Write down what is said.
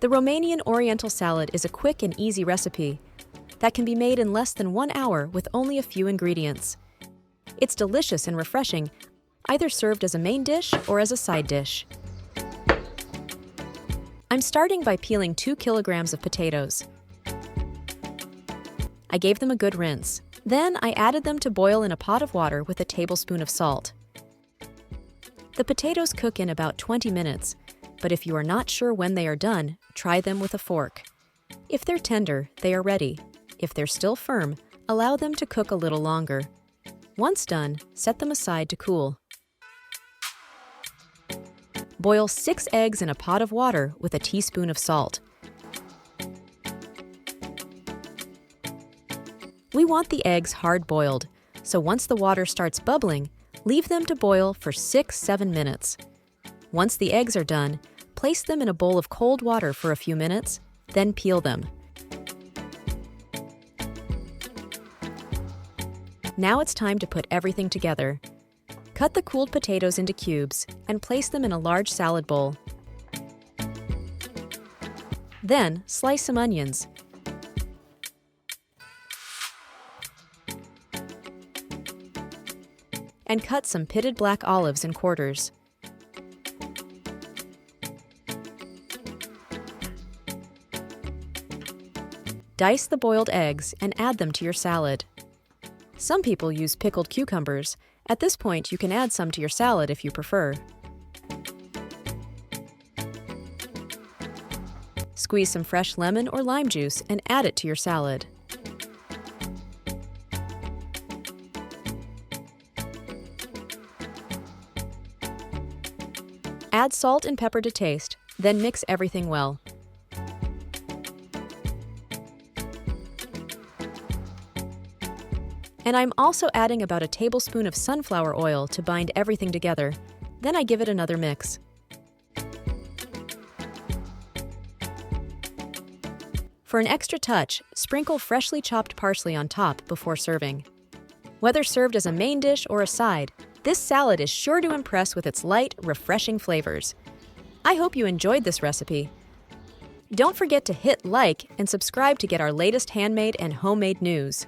The Romanian Oriental salad is a quick and easy recipe that can be made in less than 1 hour with only a few ingredients. It's delicious and refreshing, either served as a main dish or as a side dish. I'm starting by peeling 2 kilograms of potatoes. I gave them a good rinse. Then I added them to boil in a pot of water with a tablespoon of salt. The potatoes cook in about 20 minutes, but if you are not sure when they are done, try them with a fork. If they're tender, they are ready. If they're still firm, allow them to cook a little longer. Once done, set them aside to cool. Boil 6 eggs in a pot of water with a teaspoon of salt. We want the eggs hard-boiled, so once the water starts bubbling, leave them to boil for 6-7 minutes. Once the eggs are done, place them in a bowl of cold water for a few minutes, then peel them. Now it's time to put everything together. Cut the cooled potatoes into cubes and place them in a large salad bowl. Then, slice some onions. And cut some pitted black olives in quarters. Dice the boiled eggs and add them to your salad. Some people use pickled cucumbers. At this point, you can add some to your salad if you prefer. Squeeze some fresh lemon or lime juice and add it to your salad. Add salt and pepper to taste, then mix everything well. And I'm also adding about a tablespoon of sunflower oil to bind everything together. Then I give it another mix. For an extra touch, sprinkle freshly chopped parsley on top before serving. Whether served as a main dish or a side, this salad is sure to impress with its light, refreshing flavors. I hope you enjoyed this recipe. Don't forget to hit like and subscribe to get our latest handmade and homemade news.